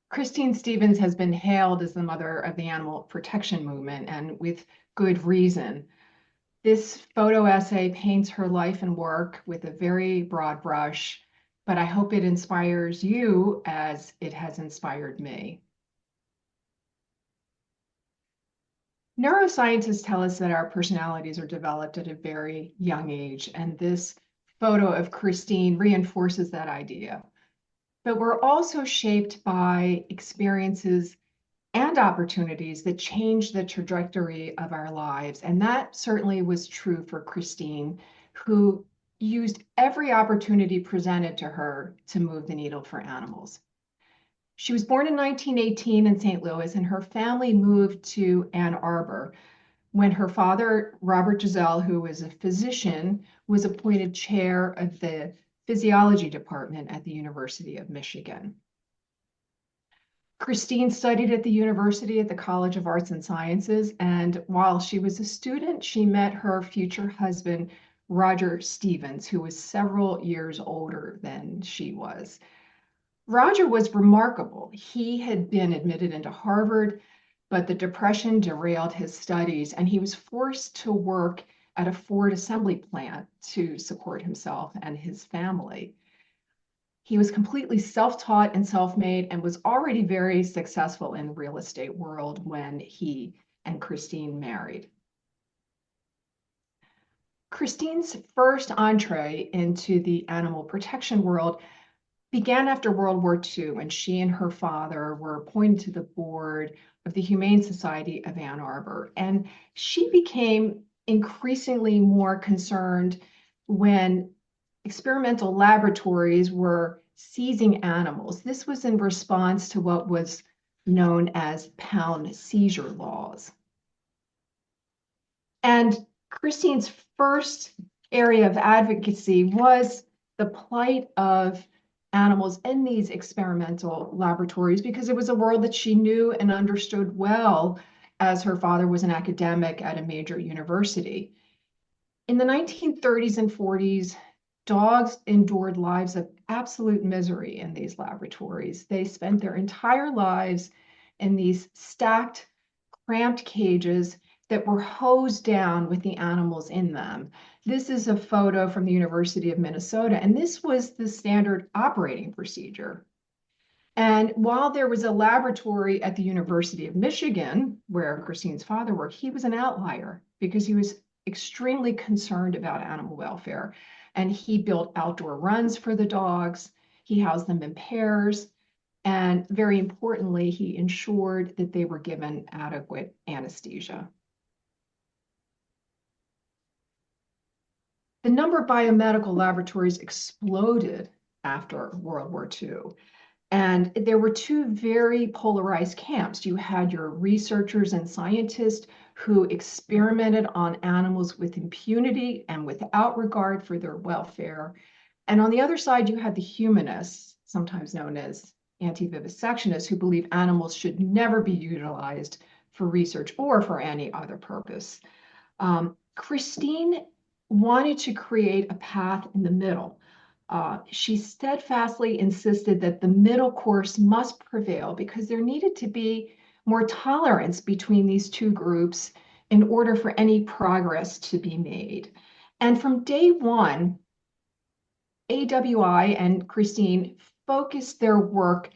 Christine Stevens has been hailed as the mother of the animal protection movement, and with good reason. This photo essay paints her life and work with a very broad brush, but I hope it inspires you as it has inspired me. Neuroscientists tell us that our personalities are developed at a very young age, and this photo of Christine reinforces that idea. But we're also shaped by experiences and opportunities that change the trajectory of our lives. And that certainly was true for Christine, who used every opportunity presented to her to move the needle for animals. She was born in 1918 in St. Louis, and her family moved to Ann Arbor when her father, Robert Giselle, who was a physician, was appointed chair of the physiology department at the University of Michigan. Christine studied at the university at the College of Arts and Sciences, and while she was a student, she met her future husband, Roger Stevens, who was several years older than she was. Roger was remarkable. He had been admitted into Harvard, but the Depression derailed his studies, and he was forced to work at a Ford assembly plant to support himself and his family. He was completely self-taught and self-made and was already very successful in the real estate world when he and Christine married. Christine's first entree into the animal protection world began after World War II, when she and her father were appointed to the board of the Humane Society of Ann Arbor. And she became increasingly more concerned when experimental laboratories were seizing animals. This was in response to what was known as pound seizure laws. And Christine's first area of advocacy was the plight of animals in these experimental laboratories, because it was a world that she knew and understood well, as her father was an academic at a major university. In the 1930s and 40s, dogs endured lives of absolute misery in these laboratories. They spent their entire lives in these stacked, cramped cages that were hosed down with the animals in them. This is a photo from the University of Minnesota, and this was the standard operating procedure. And while there was a laboratory at the University of Michigan, where Christine's father worked, he was an outlier because he was extremely concerned about animal welfare. And he built outdoor runs for the dogs, he housed them in pairs, and very importantly, he ensured that they were given adequate anesthesia. The number of biomedical laboratories exploded after World War II. And there were two very polarized camps. You had your researchers and scientists who experimented on animals with impunity and without regard for their welfare. And on the other side, you had the humanists, sometimes known as anti-vivisectionists, who believe animals should never be utilized for research or for any other purpose. Christine wanted to create a path in the middle. She steadfastly insisted that the middle course must prevail because there needed to be more tolerance between these two groups in order for any progress to be made. And from day one, AWI and Christine focused their work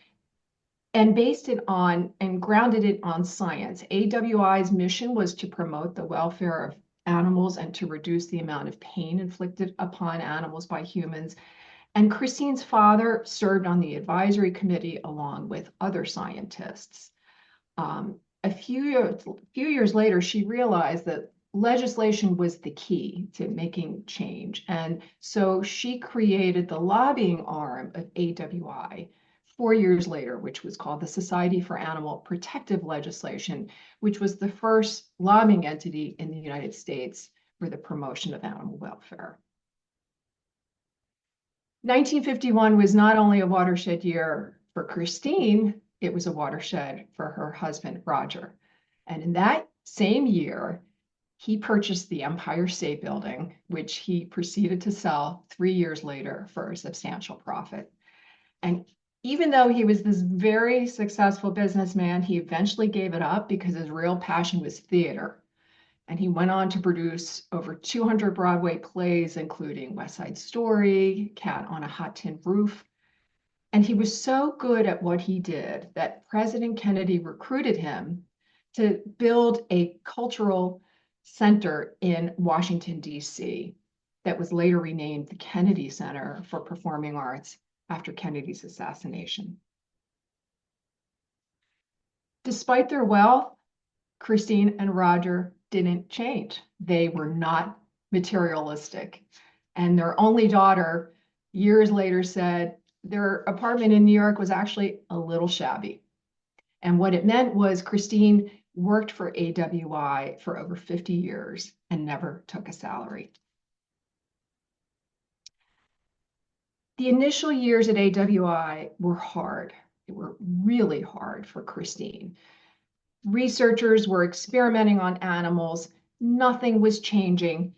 and based it on and grounded it on science. AWI's mission was to promote the welfare of animals and to reduce the amount of pain inflicted upon animals by humans. And Christine's father served on the advisory committee along with other scientists. A few years later, she realized that legislation was the key to making change. And so she created the lobbying arm of AWI 4 years later, which was called the Society for Animal Protective Legislation, which was the first lobbying entity in the United States for the promotion of animal welfare. 1951 was not only a watershed year for Christine, it was a watershed for her husband, Roger. And in that same year, he purchased the Empire State Building, which he proceeded to sell 3 years later for a substantial profit. And Even though he was this very successful businessman, he eventually gave it up because his real passion was theater. And he went on to produce over 200 Broadway plays, including West Side Story, Cat on a Hot Tin Roof. And he was so good at what he did that President Kennedy recruited him to build a cultural center in Washington, D.C., that was later renamed the Kennedy Center for Performing Arts after Kennedy's assassination. Despite their wealth, Christine and Roger didn't change. They were not materialistic. And their only daughter, years later, said their apartment in New York was actually a little shabby. And what it meant was Christine worked for AWI for over 50 years and never took a salary. The initial years at AWI were hard. They were really hard for Christine. Researchers were experimenting on animals, nothing was changing,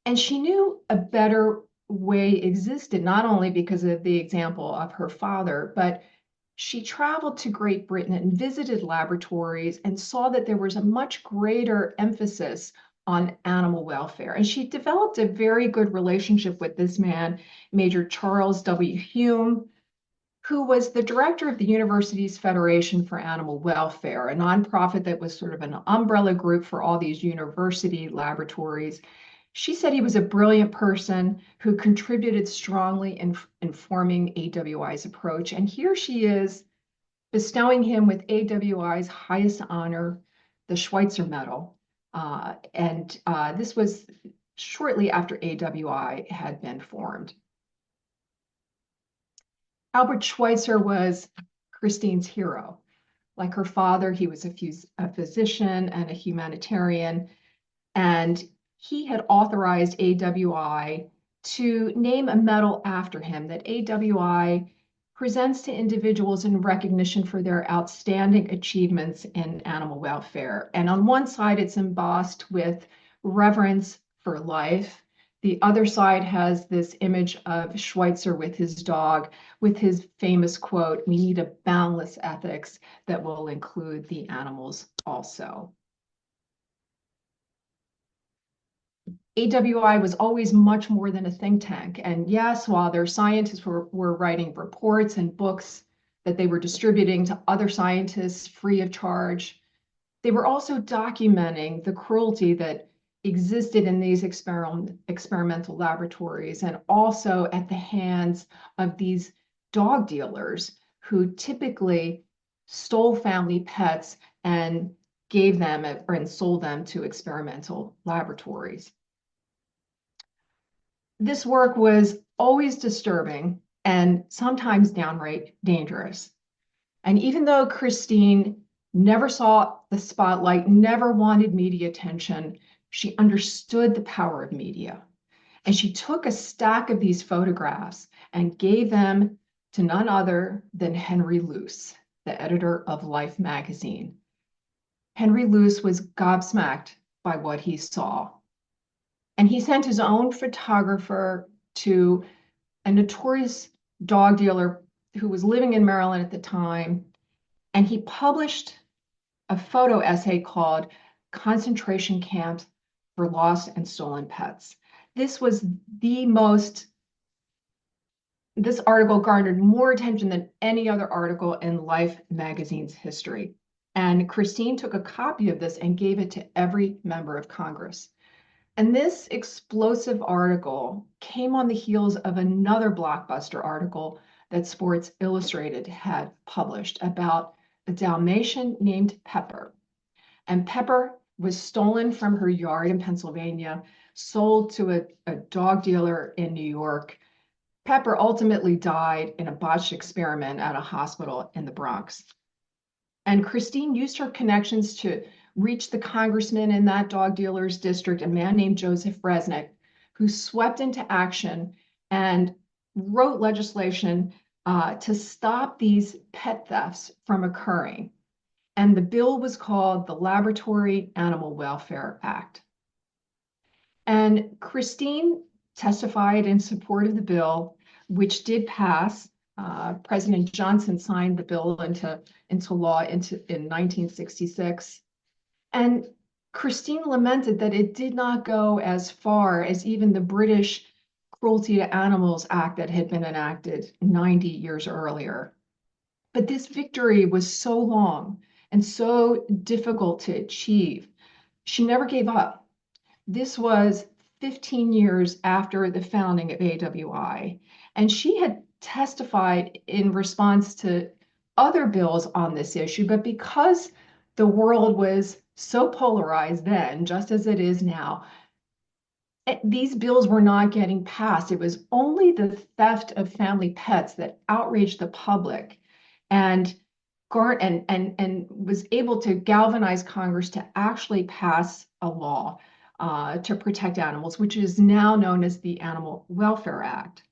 and she knew a better way existed, not only because of the example of her father, but she traveled to Great Britain and visited laboratories and saw that there was a much greater emphasis on animal welfare. And she developed a very good relationship with this man, Major Charles W. Hume, who was the director of the university's Federation for Animal Welfare, a nonprofit that was sort of an umbrella group for all these university laboratories. She said he was a brilliant person who contributed strongly in informing AWI's approach. And here she is bestowing him with AWI's highest honor, the Schweitzer Medal. This was shortly after AWI had been formed. Albert Schweitzer was Christine's hero. Like her father, he was a physician and a humanitarian, and he had authorized AWI to name a medal after him that AWI presents to individuals in recognition for their outstanding achievements in animal welfare. And on one side, it's embossed with reverence for life. The other side has this image of Schweitzer with his dog, with his famous quote, "We need a boundless ethics that will include the animals also." AWI was always much more than a think tank. And yes, while their scientists were writing reports and books that they were distributing to other scientists free of charge, they were also documenting the cruelty that existed in these experimental laboratories and also at the hands of these dog dealers who typically stole family pets and gave them and sold them to experimental laboratories. This work was always disturbing and sometimes downright dangerous. And even though Christine never saw the spotlight, never wanted media attention, she understood the power of media. And she took a stack of these photographs and gave them to none other than Henry Luce, the editor of Life magazine. Henry Luce was gobsmacked by what he saw. And he sent his own photographer to a notorious dog dealer who was living in Maryland at the time. And he published a photo essay called Concentration Camps for Lost and Stolen Pets. This article garnered more attention than any other article in Life magazine's history. And Christine took a copy of this and gave it to every member of Congress. And this explosive article came on the heels of another blockbuster article that Sports Illustrated had published about a Dalmatian named Pepper. And Pepper was stolen from her yard in Pennsylvania, sold to a dog dealer in New York. Pepper ultimately died in a botched experiment at a hospital in the Bronx. And Christine used her connections to reach the congressman in that dog dealer's district, a man named Joseph Resnick, who swept into action and wrote legislation to stop these pet thefts from occurring. And the bill was called the Laboratory Animal Welfare Act. And Christine testified in support of the bill, which did pass President Johnson signed the bill into law in 1966. And Christine lamented that it did not go as far as even the British Cruelty to Animals Act that had been enacted 90 years earlier. But this victory was so long and so difficult to achieve. She never gave up. This was 15 years after the founding of AWI, and she had testified in response to other bills on this issue, but because the world was so polarized then, just as it is now, these bills were not getting passed. It was only the theft of family pets that outraged the public and was able to galvanize Congress to actually pass a law to protect animals, which is now known as the Animal Welfare Act.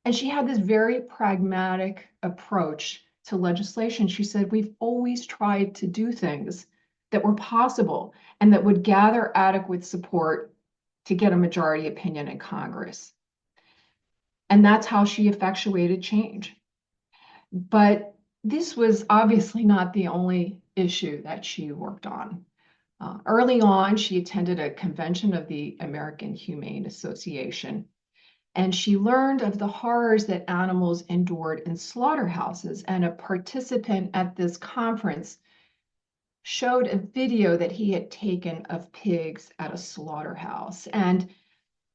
And she had this very pragmatic approach to legislation. She said, we've always tried to do things that were possible and that would gather adequate support to get a majority opinion in Congress. And that's how she effectuated change. But this was obviously not the only issue that she worked on. Early on, she attended a convention of the American Humane Association, and she learned of the horrors that animals endured in slaughterhouses. And a participant at this conference showed a video that he had taken of pigs at a slaughterhouse. And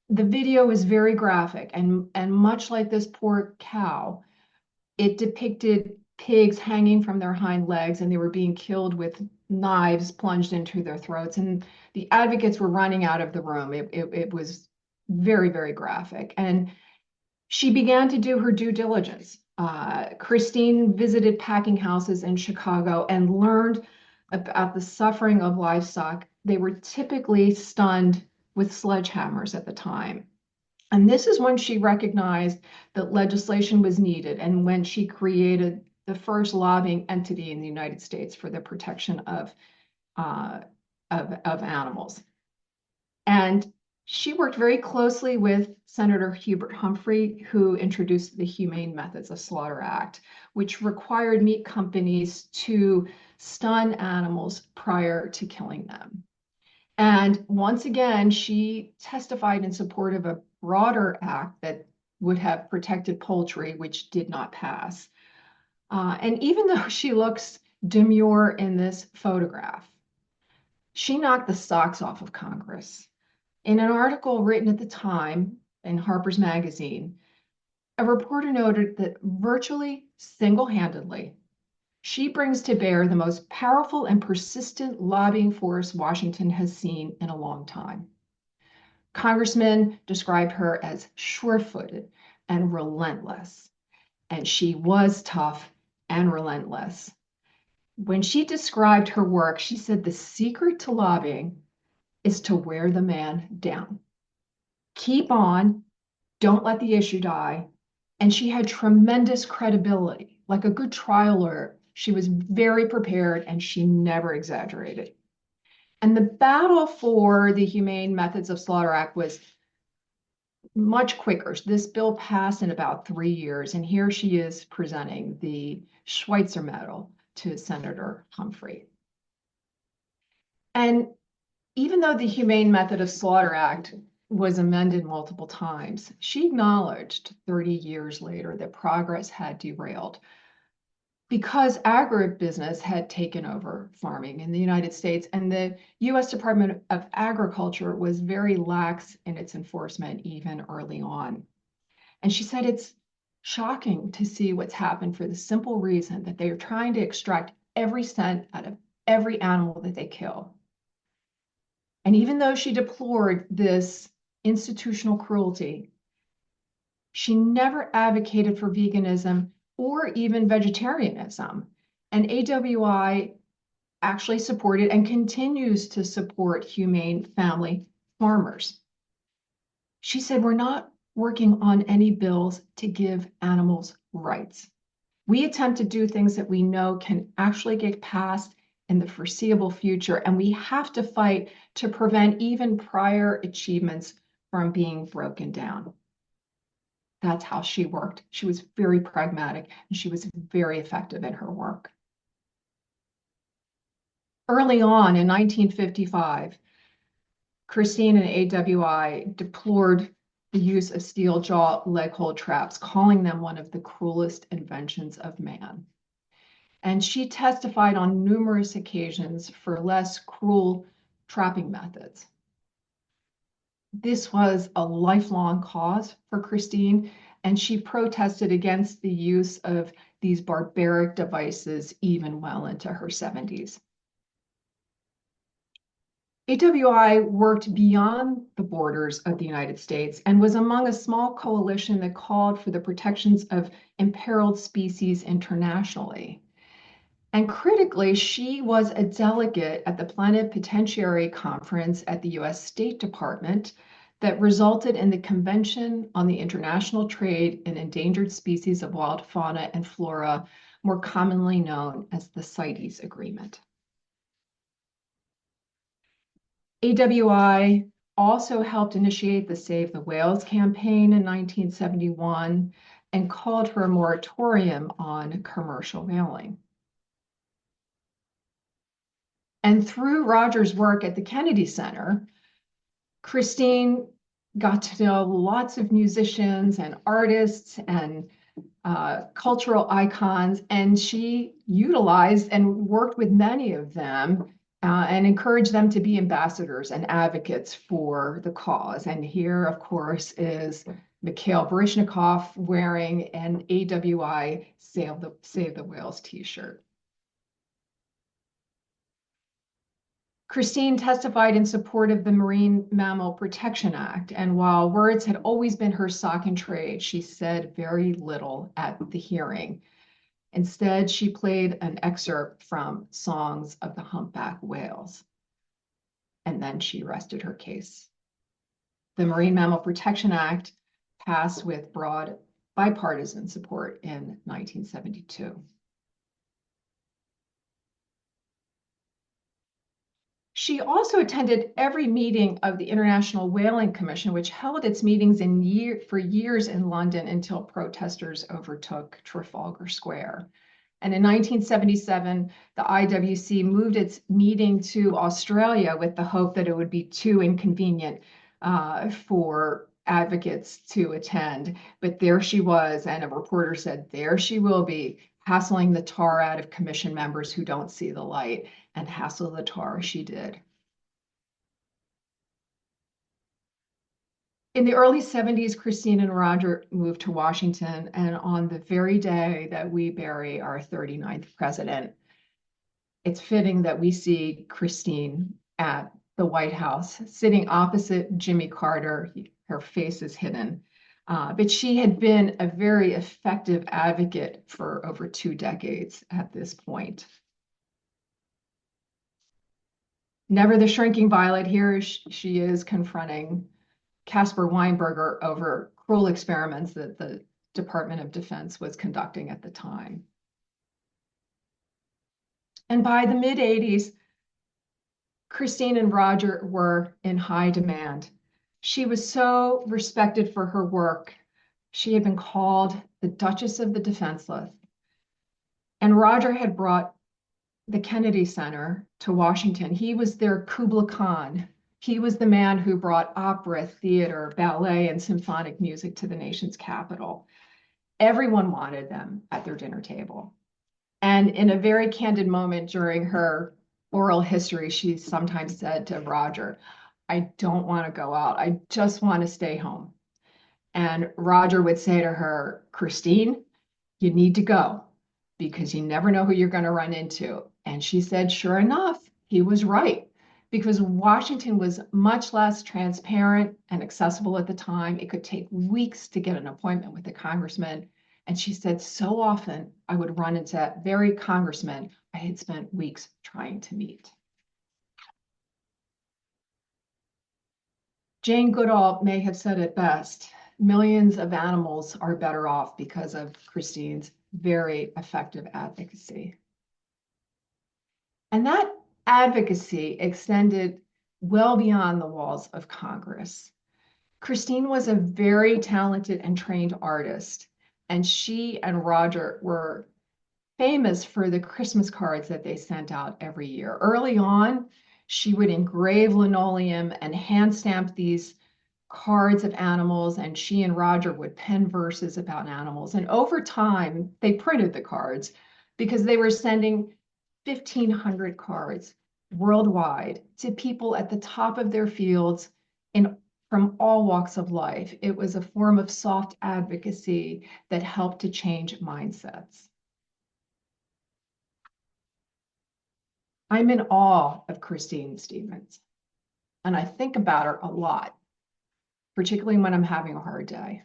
the video is very graphic, and much like this poor cow, it depicted pigs hanging from their hind legs, and they were being killed with knives plunged into their throats. And the advocates were running out of the room. It was very, very graphic. And she began to do her due diligence. Christine visited packing houses in Chicago and learned about the suffering of livestock. They were typically stunned with sledgehammers at the time. And this is when she recognized that legislation was needed, and when she created the first lobbying entity in the United States for the protection of animals. And she worked very closely with Senator Hubert Humphrey, who introduced the Humane Methods of Slaughter Act, which required meat companies to stun animals prior to killing them. And once again, she testified in support of a broader act that would have protected poultry, which did not pass. And even though she looks demure in this photograph, she knocked the socks off of Congress. In an article written at the time in Harper's Magazine, a reporter noted that virtually single-handedly, she brings to bear the most powerful and persistent lobbying force Washington has seen in a long time. Congressmen described her as sure-footed and relentless, and she was tough and relentless. When she described her work, she said the secret to lobbying is to wear the man down. Keep on, don't let the issue die. And she had tremendous credibility, like a good trial lawyer. She was very prepared, and she never exaggerated. And the battle for the Humane Methods of Slaughter Act was much quicker. This bill passed in about 3 years, and here she is presenting the Schweitzer Medal to Senator Humphrey. And even though the Humane Method of Slaughter Act was amended multiple times, she acknowledged 30 years later that progress had derailed because agribusiness had taken over farming in the United States, and the US Department of Agriculture was very lax in its enforcement even early on. And she said it's shocking to see what's happened for the simple reason that they are trying to extract every cent out of every animal that they kill. And even though she deplored this institutional cruelty, she never advocated for veganism or even vegetarianism. And AWI actually supported and continues to support humane family farmers. She said, we're not working on any bills to give animals rights. We attempt to do things that we know can actually get passed in the foreseeable future, and we have to fight to prevent even prior achievements from being broken down. That's how she worked. She was very pragmatic and she was very effective in her work. Early on in 1955, Christine and AWI deplored the use of steel jaw leghold traps, calling them one of the cruelest inventions of man. And she testified on numerous occasions for less cruel trapping methods. This was a lifelong cause for Christine, and she protested against the use of these barbaric devices even well into her 70s. AWI worked beyond the borders of the United States and was among a small coalition that called for the protections of imperiled species internationally. And critically, she was a delegate at the Plenipotentiary Conference at the US State Department that resulted in the Convention on the International Trade in Endangered Species of Wild Fauna and Flora, more commonly known as the CITES Agreement. AWI also helped initiate the Save the Whales campaign in 1971 and called for a moratorium on commercial whaling. And through Roger's work at the Kennedy Center, Christine got to know lots of musicians and artists and cultural icons, and she utilized and worked with many of them and encouraged them to be ambassadors and advocates for the cause. And here, of course, is Mikhail Baryshnikov wearing an AWI Save the Whales t-shirt. Christine testified in support of the Marine Mammal Protection Act, and while words had always been her stock in trade, she said very little at the hearing. Instead, she played an excerpt from Songs of the Humpback Whales, and then she rested her case. The Marine Mammal Protection Act passed with broad bipartisan support in 1972. She also attended every meeting of the International Whaling Commission, which held its meetings for years in London until protesters overtook Trafalgar Square. And in 1977, the IWC moved its meeting to Australia with the hope that it would be too inconvenient for advocates to attend. But there she was, and a reporter said, there she will be, hassling the tar out of commission members who don't see the light, and hassle the tar she did. In the early 70s, Christine and Roger moved to Washington, and on the very day that we bury our 39th president, it's fitting that we see Christine at the White House, sitting opposite Jimmy Carter. Her face is hidden. But she had been a very effective advocate for over 2 decades at this point. Never the shrinking violet, here she is confronting Caspar Weinberger over cruel experiments that the Department of Defense was conducting at the time. And by the mid-80s, Christine and Roger were in high demand. She was so respected for her work. She had been called the Duchess of the Defenseless. And Roger had brought the Kennedy Center to Washington. He was their Kubla Khan. He was the man who brought opera, theater, ballet, and symphonic music to the nation's capital. Everyone wanted them at their dinner table. And in a very candid moment during her oral history, she sometimes said to Roger, I don't want to go out. I just want to stay home. And Roger would say to her, Christine, you need to go because you never know who you're going to run into. And she said, sure enough, he was right, because Washington was much less transparent and accessible at the time. It could take weeks to get an appointment with a congressman. And she said, so often I would run into that very congressman I had spent weeks trying to meet. Jane Goodall may have said it best. Millions of animals are better off because of Christine's very effective advocacy. And that advocacy extended well beyond the walls of Congress. Christine was a very talented and trained artist, and she and Roger were famous for the Christmas cards that they sent out every year. Early on, she would engrave linoleum and hand stamp these cards of animals, and she and Roger would pen verses about animals. And over time, they printed the cards because they were sending 1,500 cards worldwide to people at the top of their fields in from all walks of life. It was a form of soft advocacy that helped to change mindsets. I'm in awe of Christine Stevens, and I think about her a lot, particularly when I'm having a hard day.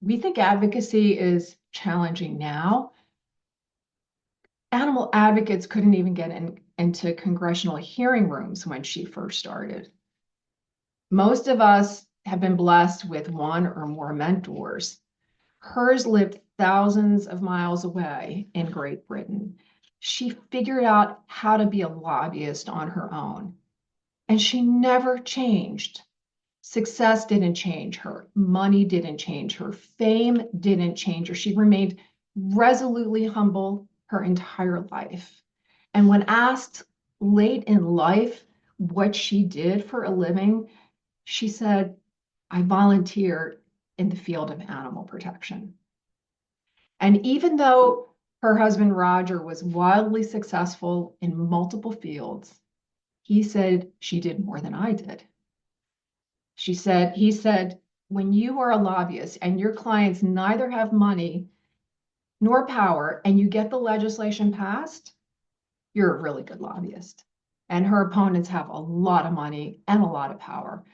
We think advocacy is challenging now. Animal advocates couldn't even get into congressional hearing rooms when she first started. Most of us have been blessed with one or more mentors. Hers lived thousands of miles away in Great Britain. She figured out how to be a lobbyist on her own, and she never changed. Success didn't change her. Money didn't change her. Fame didn't change her. She remained resolutely humble her entire life. And when asked late in life what she did for a living, she said, I volunteered in the field of animal protection. And even though her husband Roger was wildly successful in multiple fields, he said she did more than I did. He said, when you are a lobbyist and your clients neither have money nor power and you get the legislation passed, you're a really good lobbyist. And her opponents have a lot of money and a lot of power.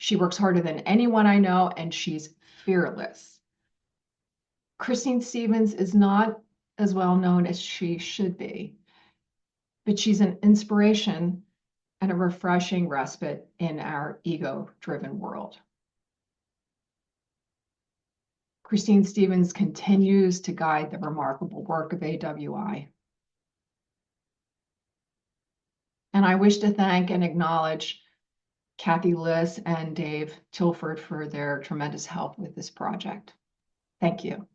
She works harder than anyone I know, and she's fearless. Christine Stevens is not as well known as she should be, but she's an inspiration and a refreshing respite in our ego-driven world. Christine Stevens continues to guide the remarkable work of AWI. And I wish to thank and acknowledge Kathy Liss and Dave Tilford for their tremendous help with this project. Thank you.